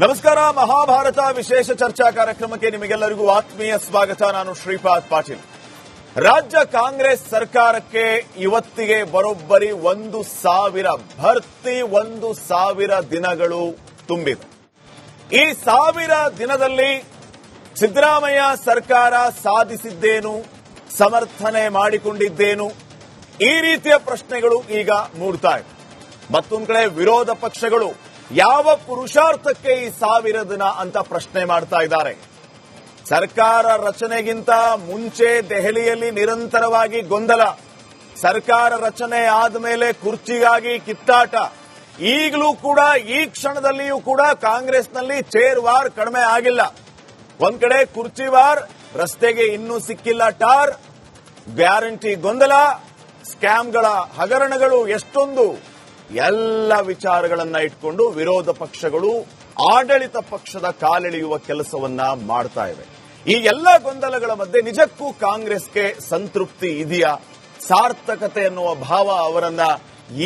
ನಮಸ್ಕಾರ. ಮಹಾಭಾರತ ವಿಶೇಷ ಚರ್ಚಾ ಕಾರ್ಯಕ್ರಮಕ್ಕೆ ನಿಮಗೆಲ್ಲರಿಗೂ ಆತ್ಮೀಯ ಸ್ವಾಗತ. ನಾನು ಶ್ರೀಪಾದ್ ಪಾಟೀಲ್. ರಾಜ್ಯ ಕಾಂಗ್ರೆಸ್ ಸರ್ಕಾರಕ್ಕೆ ಇವತ್ತಿಗೆ ಬರೋಬ್ಬರಿ 1,000 ಭರ್ತಿ 1,000 ದಿನಗಳು ತುಂಬಿದೆ. ಈ 1000 ದಿನದಲ್ಲಿ ಸಿದ್ದರಾಮಯ್ಯ ಸರ್ಕಾರ ಸಾಧಿಸಿದ್ದೇನು, ಸಮರ್ಥನೆ ಮಾಡಿಕೊಂಡಿದ್ದೇನು, ಈ ರೀತಿಯ ಪ್ರಶ್ನೆಗಳು ಈಗ ಮೂಡ್ತಾ ಇವೆ. ಮತ್ತೊಂದು ಕಡೆ ವಿರೋಧ ಪಕ್ಷಗಳು ಯಾವ ಪುರುಷಾರ್ಥಕ್ಕೆ ಈ 1000 ದಿನ ಅಂತ ಪ್ರಶ್ನೆ ಮಾಡ್ತಾ ಇದ್ದಾರೆ. ಸರ್ಕಾರ ರಚನೆಗಿಂತ ಮುಂಚೆ ದೆಹಲಿಯಲ್ಲಿ ನಿರಂತರವಾಗಿ ಗೊಂದಲ, ಸರ್ಕಾರ ರಚನೆ ಆದಮೇಲೆ ಕುರ್ಚಿಗಾಗಿ ಕಿತ್ತಾಟ, ಈಗಲೂ ಕೂಡ ಈ ಕ್ಷಣದಲ್ಲಿಯೂ ಕೂಡ ಕಾಂಗ್ರೆಸ್ನಲ್ಲಿ ಚೇರ್ ವಾರ್ ಕಡಿಮೆ ಆಗಿಲ್ಲ. ಒಂದ್ ಕಡೆ ಕುರ್ಚಿ ವಾರ್, ರಸ್ತೆಗೆ ಇನ್ನೂ ಸಿಕ್ಕಿಲ್ಲ ಟಾರ್, ಗ್ಯಾರಂಟಿ ಗೊಂದಲ, ಸ್ಕ್ಯಾಮ್ಗಳ ಹಗರಣಗಳು ಎಷ್ಟೊಂದು, ಎಲ್ಲ ವಿಚಾರಗಳನ್ನ ಇಟ್ಕೊಂಡು ವಿರೋಧ ಪಕ್ಷಗಳು ಆಡಳಿತ ಪಕ್ಷದ ಕಾಲೆಳೆಯುವ ಕೆಲಸವನ್ನ ಮಾಡ್ತಾ ಇವೆ. ಈ ಎಲ್ಲ ಗೊಂದಲಗಳ ಮಧ್ಯೆ ನಿಜಕ್ಕೂ ಕಾಂಗ್ರೆಸ್ಗೆ ಸಂತೃಪ್ತಿ ಇದೆಯಾ, ಸಾರ್ಥಕತೆ ಎನ್ನುವ ಭಾವ ಅವರನ್ನ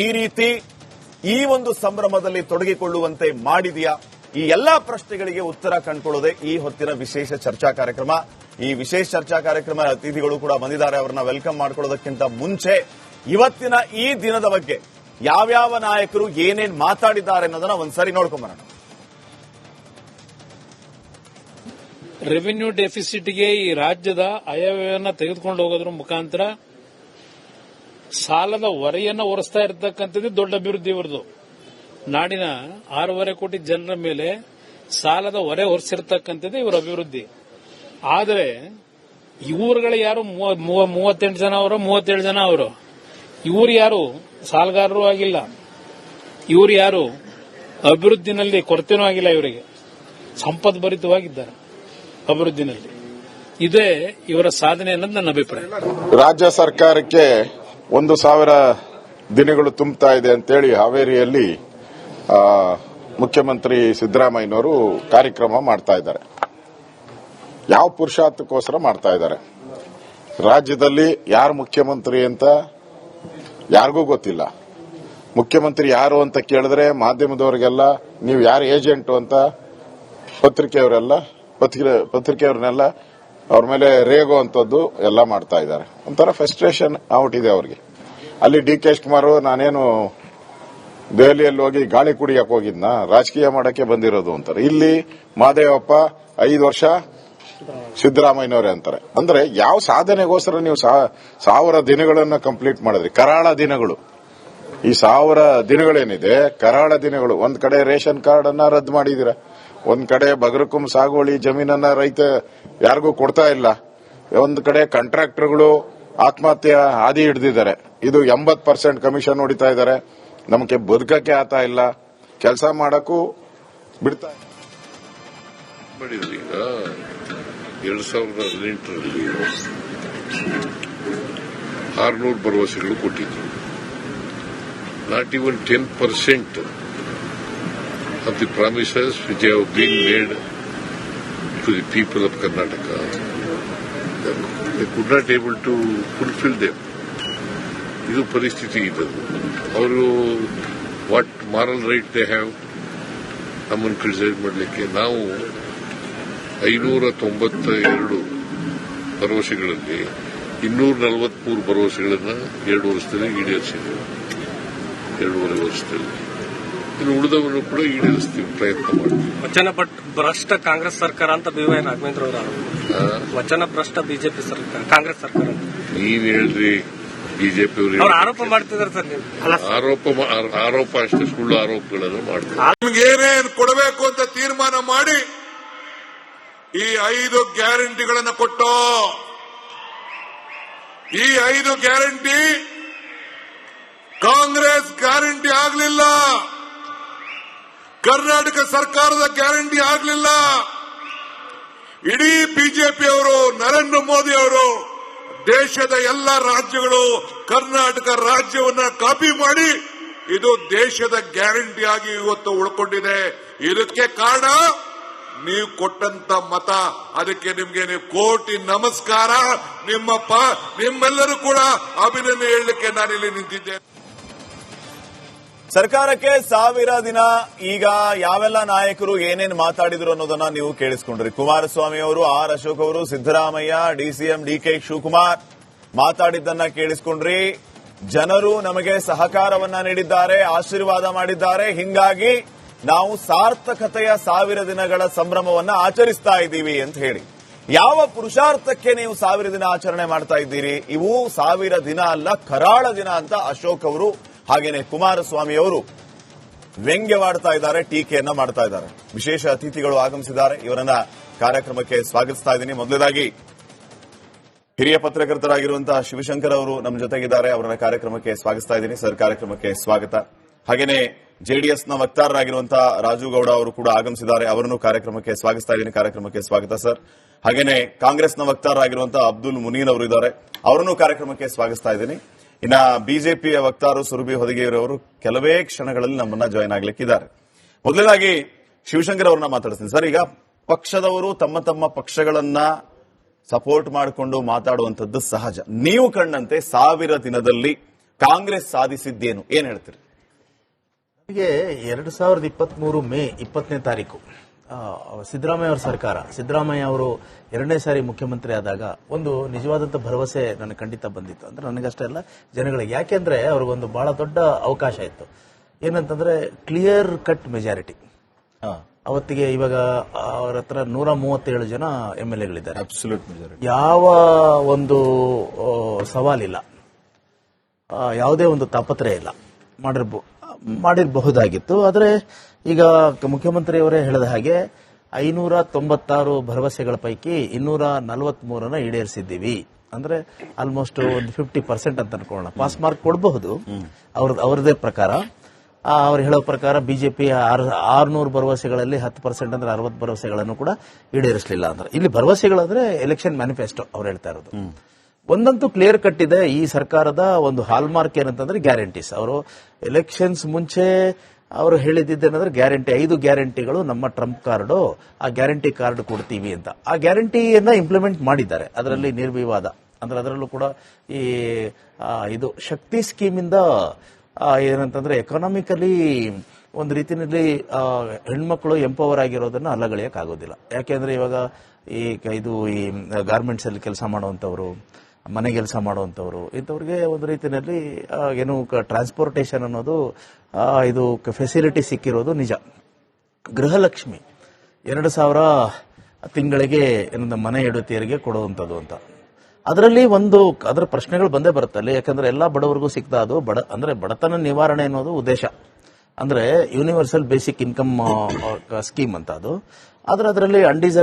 ಈ ರೀತಿ ಈ ಒಂದು ಸಂಭ್ರಮದಲ್ಲಿ ತೊಡಗಿಕೊಳ್ಳುವಂತೆ ಮಾಡಿದೆಯಾ? ಈ ಎಲ್ಲಾ ಪ್ರಶ್ನೆಗಳಿಗೆ ಉತ್ತರ ಕಂಡುಕೊಳ್ಳೋದೇ ಈ ಹೊತ್ತಿನ ವಿಶೇಷ ಚರ್ಚಾ ಕಾರ್ಯಕ್ರಮ. ಈ ವಿಶೇಷ ಚರ್ಚಾ ಕಾರ್ಯಕ್ರಮ ಅತಿಥಿಗಳು ಕೂಡ ಬಂದಿದ್ದಾರೆ. ಅವರನ್ನ ವೆಲ್ಕಮ್ ಮಾಡ್ಕೊಳ್ಳೋದಕ್ಕಿಂತ ಮುಂಚೆ ಇವತ್ತಿನ ಈ ದಿನದ ಬಗ್ಗೆ ಯಾವ್ಯಾವ ನಾಯಕರು ಏನೇನ್ ಮಾತಾಡಿದ್ದಾರೆ ಅನ್ನೋದನ್ನ ಒಂದ್ಸರಿ ನೋಡ್ಕೊಂಬರೋಣ. ರೆವಿನ್ಯೂ ಡೆಫಿಸಿಟ್ಗೆ ಈ ರಾಜ್ಯದ ಆಯವ್ಯಯವನ್ನು ತೆಗೆದುಕೊಂಡು ಹೋಗೋದ್ರ ಮುಖಾಂತರ ಸಾಲದ ಹೊರೆಯನ್ನು ಹೊರಿಸ್ತಾ ಇರತಕ್ಕಂಥದ್ದು ದೊಡ್ಡ ಅಭಿವೃದ್ಧಿ ಇವರದು. ನಾಡಿನ 6.5 ಕೋಟಿ ಜನರ ಮೇಲೆ ಸಾಲದ ಹೊರೆ ಹೊರಿಸಿರ್ತಕ್ಕಂಥದ್ದು ಇವರ ಅಭಿವೃದ್ಧಿ. ಆದರೆ ಇವರುಗಳು ಯಾರು 38 ಜನ ಅವರು, 37 ಜನ ಅವರು, ಇವರು ಯಾರು ಸಾಲಗಾರರು ಆಗಿಲ್ಲ, ಇವರು ಯಾರು ಅಭಿವೃದ್ಧಿನಲ್ಲಿ ಕೊರತೆನೂ ಆಗಿಲ್ಲ. ಇವರಿಗೆ ಸಂಪದ್ಭರಿತವಾಗಿದ್ದಾರೆ ಅಭಿವೃದ್ಧಿನಲ್ಲಿ. ಇದೇ ಇವರ ಸಾಧನೆ ಅನ್ನೋದು ನನ್ನ ಅಭಿಪ್ರಾಯ. ರಾಜ್ಯ ಸರ್ಕಾರಕ್ಕೆ 1,000 ದಿನಗಳು ತುಂಬುತ್ತಾ ಇದೆ ಅಂತೇಳಿ ಹಾವೇರಿಯಲ್ಲಿ ಮುಖ್ಯಮಂತ್ರಿ ಸಿದ್ದರಾಮಯ್ಯನವರು ಕಾರ್ಯಕ್ರಮ ಮಾಡ್ತಾ ಇದ್ದಾರೆ. ಯಾವ ಪುರುಷಾರ್ಥಕ್ಕೋಸ್ಕರ ಮಾಡ್ತಾ ಇದ್ದಾರೆ? ರಾಜ್ಯದಲ್ಲಿ ಯಾರು ಮುಖ್ಯಮಂತ್ರಿ ಅಂತ ಯಾರಿಗೂ ಗೊತ್ತಿಲ್ಲ. ಮುಖ್ಯಮಂತ್ರಿ ಯಾರು ಅಂತ ಕೇಳಿದ್ರೆ ಮಾಧ್ಯಮದವರಿಗೆಲ್ಲ ನೀವು ಯಾರು ಏಜೆಂಟು ಅಂತ ಪತ್ರಿಕೆಯವ್ರನ್ನೆಲ್ಲ ಅವ್ರ ಮೇಲೆ ರೇಗೋ ಅಂತದ್ದು ಎಲ್ಲ ಮಾಡ್ತಾ ಇದ್ದಾರೆ. ಒಂಥರ ಫ್ರಸ್ಟ್ರೇಷನ್ ಔಟಿದೆ ಅವ್ರಿಗೆ. ಅಲ್ಲಿ ಡಿ.ಕೆ. ಶಿವಕುಮಾರ್ ನಾನೇನು ದೆಹಲಿಯಲ್ಲಿ ಹೋಗಿ ಗಾಳಿ ಕುಡಿಯಕ್ಕೆ ಹೋಗಿದ್ನ, ರಾಜಕೀಯ ಮಾಡಕ್ಕೆ ಬಂದಿರೋದು ಅಂತಾರೆ. ಇಲ್ಲಿ ಮಹದೇವಪ್ಪ 5 ವರ್ಷ ಸಿದ್ದರಾಮಯ್ಯನವರೇ ಅಂತಾರೆ. ಅಂದ್ರೆ ಯಾವ ಸಾಧನೆಗೋಸ್ಕರ ನೀವು 1000 ದಿನಗಳನ್ನ ಕಂಪ್ಲೀಟ್ ಮಾಡಿದ್ರಿ? ಕರಾಳ ದಿನಗಳು. ಈ 1000 ದಿನಗಳೇನಿದೆ ಕರಾಳ ದಿನಗಳು. ಒಂದ್ ಕಡೆ ರೇಷನ್ ಕಾರ್ಡ್ ಅನ್ನ ರದ್ದು ಮಾಡಿದಿರ, ಒಂದ್ ಕಡೆ ಬಗರಕುಂ ಸಾಗುವಳಿ ಜಮೀನನ್ನ ರೈತ ಯಾರಿಗೂ ಕೊಡ್ತಾ ಇಲ್ಲ, ಒಂದ್ ಕಡೆ ಕಾಂಟ್ರಾಕ್ಟರ್ಗಳು ಆತ್ಮಹತ್ಯೆ ಹಾದಿ ಹಿಡಿದಿದ್ದಾರೆ. ಇದು 80% ಕಮಿಷನ್ ಹೊಡಿತಾ ಇದ್ದಾರೆ. ನಮಗೆ ಬದುಕಕ್ಕೆ ಆತಾ ಇಲ್ಲ, ಕೆಲಸ ಮಾಡಕ್ಕೂ ಬಿಡ್ತಾ ಇಲ್ಲ. 2018ರಲ್ಲಿ 600 ಭರವಸೆಗಳು ಕೊಟ್ಟಿದ್ರು. Not even 10% of the promises which have been made to the people of Karnataka, they could not able to fulfill them. ಇದು ಪರಿಸ್ಥಿತಿ ಇದ್ದದ್ದು. ಅವರು what moral right they have ನಮ್ಮನ್ನು ಕ್ರಿಟಿಸೈಸ್ ಮಾಡಲಿಕ್ಕೆ? ನಾವು 592 ಭರವಸೆಗಳಲ್ಲಿ 243 ಭರವಸೆಗಳನ್ನು 2 ವರ್ಷದಲ್ಲಿ ಈಡೇರಿಸಿದ್ದೇವೆ. 2.5 ವರ್ಷದಲ್ಲಿ ಇನ್ನು ಉಳಿದವನ್ನು ಕೂಡ ಈಡೇರಿಸ್ತೀವಿ, ಪ್ರಯತ್ನ ಮಾಡ್ತೀವಿ. ವಚನ ಭ್ರಷ್ಟ ಕಾಂಗ್ರೆಸ್ ಸರ್ಕಾರ ಅಂತ BY ರಾಘವೇಂದ್ರ ಅವರ ವಚನ ಭ್ರಷ್ಟ ಬಿಜೆಪಿ ಸರ್ಕಾರ, ಕಾಂಗ್ರೆಸ್ ಸರ್ಕಾರ ಅಂತ ನೀನ್ ಹೇಳ್ರಿ. ಬಿಜೆಪಿ ಅವರು ಆರೋಪ ಮಾಡ್ತಿದ್ದಾರೆ ಸರ್. ಆರೋಪ ಅಷ್ಟೇ, ಸುಳ್ಳು ಆರೋಪಗಳನ್ನು ಮಾಡ್ತಾರೆ. ನಿಮ್ಗೇನೇನು ಕೊಡಬೇಕು ಅಂತ ತೀರ್ಮಾನ ಮಾಡಿ ಈ 5 ಗ್ಯಾರಂಟಿಗಳನ್ನು ಕೊಟ್ಟು, ಈ 5 ಗ್ಯಾರಂಟಿ ಕಾಂಗ್ರೆಸ್ ಗ್ಯಾರಂಟಿ ಆಗಲಿಲ್ಲ, ಕರ್ನಾಟಕ ಸರ್ಕಾರದ ಗ್ಯಾರಂಟಿ ಆಗಲಿಲ್ಲ. ಇಡೀ ಬಿಜೆಪಿಯವರು, ನರೇಂದ್ರ ಮೋದಿ ಅವರು ದೇಶದ ಎಲ್ಲ ರಾಜ್ಯಗಳು ಕರ್ನಾಟಕ ರಾಜ್ಯವನ್ನ ಕಾಪಿ ಮಾಡಿ ಇದು ದೇಶದ ಗ್ಯಾರಂಟಿ ಆಗಿ ಇವತ್ತು ಉಳ್ಕೊಂಡಿದೆ. ಇದಕ್ಕೆ ಕಾರಣ ನೀವು ಕೊಟ್ಟಂತ ಮತ. ಅದಕ್ಕೆ ನಿಮ್ಗೆ ಕೋಟಿ ನಮಸ್ಕಾರ. ನಿಮ್ಮೆಲ್ಲರೂ ಕೂಡ ಅಭಿನಂದನೆ ಹೇಳಲಿಕ್ಕೆ ನಾನಿಲ್ಲಿ ನಿಂತಿದ್ದೇನೆ. ಸರ್ಕಾರಕ್ಕೆ 1000 ದಿನ. ಈಗ ಯಾವೆಲ್ಲ ನಾಯಕರು ಏನೇನು ಮಾತಾಡಿದ್ರು ಅನ್ನೋದನ್ನ ನೀವು ಕೇಳಿಸ್ಕೊಂಡ್ರಿ. ಕುಮಾರಸ್ವಾಮಿ ಅವರು, ಆರ್ ಅಶೋಕ್ ಅವರು, ಸಿದ್ದರಾಮಯ್ಯ, ಡಿಸಿಎಂ ಡಿಕೆ ಶಿವಕುಮಾರ್ ಮಾತಾಡಿದ್ದನ್ನ ಕೇಳಿಸ್ಕೊಂಡ್ರಿ. ಜನರು ನಮಗೆ ಸಹಕಾರವನ್ನ ನೀಡಿದ್ದಾರೆ, ಆಶೀರ್ವಾದ ಮಾಡಿದ್ದಾರೆ, ಹಿಂಗಾಗಿ ನಾವು ಸಾರ್ಥಕತೆಯ 1000 ದಿನಗಳ ಸಂಭ್ರಮವನ್ನ ಆಚರಿಸ್ತಾ ಇದ್ದೀವಿ ಅಂತ ಹೇಳಿ. ಯಾವ ಪುರುಷಾರ್ಥಕ್ಕೆ ನೀವು 1000 ದಿನ ಆಚರಣೆ ಮಾಡ್ತಾ ಇದ್ದೀರಿ? ಇವು 1000 ದಿನ ಅಲ್ಲ, ಕರಾಳ ದಿನ ಅಂತ ಅಶೋಕ್ ಅವರು ಹಾಗೇನೆ ಕುಮಾರಸ್ವಾಮಿ ಅವರು ವ್ಯಂಗ್ಯವಾಡ್ತಾ ಇದ್ದಾರೆ, ಟೀಕೆಯನ್ನ ಮಾಡ್ತಾ ಇದ್ದಾರೆ. ವಿಶೇಷ ಅತಿಥಿಗಳು ಆಗಮಿಸಿದ್ದಾರೆ, ಇವರನ್ನ ಕಾರ್ಯಕ್ರಮಕ್ಕೆ ಸ್ವಾಗತಿಸ್ತಾ ಇದ್ದೀನಿ. ಮೊದಲನೇದಾಗಿ ಹಿರಿಯ ಪತ್ರಕರ್ತರಾಗಿರುವಂತಹ ಶಿವಶಂಕರ್ ಅವರು ನಮ್ಮ ಜೊತೆಗಿದ್ದಾರೆ, ಅವರನ್ನ ಕಾರ್ಯಕ್ರಮಕ್ಕೆ ಸ್ವಾಗತಿಸ್ತಾ ಇದ್ದೀನಿ. ಸರ್, ಕಾರ್ಯಕ್ರಮಕ್ಕೆ ಸ್ವಾಗತ. ಹಾಗೇನೆ ಜೆಡಿಎಸ್ನ ವಕ್ತಾರರಾಗಿರುವಂತಹ ರಾಜು ಗೌಡ ಅವರು ಕೂಡ ಆಗಮಿಸಿದ್ದಾರೆ, ಅವರನ್ನು ಕಾರ್ಯಕ್ರಮಕ್ಕೆ ಸ್ವಾಗತಿಸ್ತಾ ಇದ್ದೀನಿ. ಕಾರ್ಯಕ್ರಮಕ್ಕೆ ಸ್ವಾಗತ ಸರ್. ಹಾಗೇನೆ ಕಾಂಗ್ರೆಸ್ನ ವಕ್ತಾರರಾಗಿರುವಂತಹ ಅಬ್ದುಲ್ ಮುನೀನ್ ಅವರು ಇದ್ದಾರೆ, ಅವರನ್ನು ಕಾರ್ಯಕ್ರಮಕ್ಕೆ ಸ್ವಾಗತಿಸ್ತಾ ಇದ್ದೀನಿ. ಇನ್ನ ಬಿಜೆಪಿಯ ವಕ್ತಾರರು ಸುರಭಿ ಹೊದಿಗೆಯವರು ಕೆಲವೇ ಕ್ಷಣಗಳಲ್ಲಿ ನಮ್ಮನ್ನ ಜಾಯಿನ್ ಆಗ್ಲಿಕ್ಕಿದ್ದಾರೆ. ಮೊದಲನೇದಾಗಿ ಶಿವಶಂಕರ್ ಅವರನ್ನ ಮಾತಾಡ್ತೀನಿ ಸರ್. ಈಗ ಪಕ್ಷದವರು ತಮ್ಮ ತಮ್ಮ ಪಕ್ಷಗಳನ್ನ ಸಪೋರ್ಟ್ ಮಾಡಿಕೊಂಡು ಮಾತಾಡುವಂಥದ್ದು ಸಹಜ. ನೀವು ಕಂಡಂತೆ 1000 ದಿನದಲ್ಲಿ ಕಾಂಗ್ರೆಸ್ ಸಾಧಿಸಿದ್ದೇನು, ಏನ್ ಹೇಳ್ತೀರಿ? ನನಗೆ 2023 ಮೇ 20ನೇ ತಾರೀಕು ಸಿದ್ದರಾಮಯ್ಯ ಅವರ ಸರ್ಕಾರ, ಸಿದ್ದರಾಮಯ್ಯ ಅವರು 2ನೇ ಸಾರಿ ಮುಖ್ಯಮಂತ್ರಿ ಆದಾಗ ಒಂದು ನಿಜವಾದಂತ ಭರವಸೆ ನನಗೆ ಖಂಡಿತ ಬಂದಿತ್ತು. ಅಂದ್ರೆ ನನಗಷ್ಟೇ ಅಲ್ಲ, ಜನಗಳಿಗೆ. ಯಾಕೆಂದ್ರೆ ಅವ್ರಿಗೊಂದು ಬಹಳ ದೊಡ್ಡ ಅವಕಾಶ ಇತ್ತು. ಏನಂತಂದ್ರೆ ಕ್ಲಿಯರ್ ಕಟ್ ಮೆಜಾರಿಟಿ. ಅವತ್ತಿಗೆ ಇವಾಗ ಅವರ ಹತ್ರ 137 ಜನ MLAಗಳಿದ್ದಾರೆ. Absolute majority. ಯಾವ ಒಂದು ಸವಾಲಿಲ್ಲ, ಯಾವುದೇ ಒಂದು ತಾಪತ್ರಯ ಇಲ್ಲ. ಮಾಡಿರಬಹುದಾಗಿತ್ತು. ಆದರೆ ಈಗ ಮುಖ್ಯಮಂತ್ರಿಯವರೇ ಹೇಳಿದ ಹಾಗೆ 596 ಭರವಸೆಗಳ ಪೈಕಿ 243 ಈಡೇರಿಸಿದ್ದೀವಿ. ಅಂದ್ರೆ ಆಲ್ಮೋಸ್ಟ್ ಒಂದು 50% ಅಂತ ಅನ್ಕೊಳ್ಳೋಣ. ಪಾಸ್ ಮಾರ್ಕ್ ಕೊಡಬಹುದು ಅವರದೇ ಪ್ರಕಾರ. ಅವ್ರು ಹೇಳೋ ಪ್ರಕಾರ ಬಿಜೆಪಿ 600 ಭರವಸೆಗಳಲ್ಲಿ 10% ಅಂದ್ರೆ 60 ಭರವಸೆಗಳನ್ನು ಕೂಡ ಈಡೇರಿಸಲಿಲ್ಲ. ಅಂದ್ರೆ ಇಲ್ಲಿ ಭರವಸೆಗಳಂದ್ರೆ ಎಲೆಕ್ಷನ್ ಮ್ಯಾನಿಫೆಸ್ಟೋ ಅವ್ರು ಹೇಳ್ತಾ ಇರೋದು. ಒಂದಂತೂ ಕ್ಲಿಯರ್ ಕಟ್ ಇದೆ, ಈ ಸರ್ಕಾರದ ಒಂದು ಹಾಲ್ಮಾರ್ಕ್ ಏನಂತಂದ್ರೆ ಗ್ಯಾರಂಟೀಸ್. ಅವರು ಎಲೆಕ್ಷನ್ಸ್ ಮುಂಚೆ ಅವರು ಹೇಳಿದ್ದೇನೆಂದ್ರೆ ಗ್ಯಾರಂಟಿ, 5 ಗ್ಯಾರಂಟಿಗಳು ನಮ್ಮ ಟ್ರಂಪ್ ಕಾರ್ಡು, ಆ ಗ್ಯಾರಂಟಿ ಕಾರ್ಡ್ ಕೊಡ್ತೀವಿ ಅಂತ. ಆ ಗ್ಯಾರಂಟಿಯನ್ನ ಇಂಪ್ಲಿಮೆಂಟ್ ಮಾಡಿದ್ದಾರೆ, ಅದರಲ್ಲಿ ನಿರ್ವಿವಾದ. ಅಂದ್ರೆ ಅದರಲ್ಲೂ ಕೂಡ ಈ ಇದು ಶಕ್ತಿ ಸ್ಕೀಮ್ ಇಂದ ಏನಂತಂದ್ರೆ ಎಕಾನಾಮಿಕಲಿ ಒಂದು ರೀತಿಯಲ್ಲಿ ಹೆಣ್ಮಕ್ಳು ಎಂಪವರ್ ಆಗಿರೋದನ್ನ ಅಲ್ಲಗಳೆಯಕ್ಕಾಗೋದಿಲ್ಲ. ಯಾಕೆಂದ್ರೆ ಇವಾಗ ಈ ಗಾರ್ಮೆಂಟ್ಸ್ ಅಲ್ಲಿ ಕೆಲಸ ಮಾಡುವಂತವ್ರು, ಮನೆ ಕೆಲಸ ಮಾಡುವಂತವ್ರು, ಇಂಥವ್ರಿಗೆ ಒಂದು ರೀತಿಯಲ್ಲಿ ಏನು ಟ್ರಾನ್ಸ್ಪೋರ್ಟೇಷನ್ ಅನ್ನೋದು ಇದು ಫೆಸಿಲಿಟಿ ಸಿಕ್ಕಿರೋದು ನಿಜ. ಗೃಹಲಕ್ಷ್ಮಿ 2,000 ತಿಂಗಳಿಗೆ ಮನೆ ಹೆಂಡತಿಯರಿಗೆ ಕೊಡುವಂಥದ್ದು ಅಂತ. ಅದರಲ್ಲಿ ಅದರ ಪ್ರಶ್ನೆಗಳು ಬಂದೇ ಬರುತ್ತಲ್ಲಿ. ಯಾಕಂದ್ರೆ ಎಲ್ಲಾ ಬಡವರಿಗೂ ಸಿಗ್ತಾ ಅದು ಅಂದ್ರೆ ಬಡತನ ನಿವಾರಣೆ ಅನ್ನೋದು ಉದ್ದೇಶ. ಅಂದ್ರೆ ಯೂನಿವರ್ಸಲ್ ಬೇಸಿಕ್ ಇನ್ಕಮ್ ಸ್ಕೀಮ್ ಅಂತ ಅದು. ಆದ್ರೆ ಅದರಲ್ಲಿ ಅನ್ಡಿಸರ್ವ್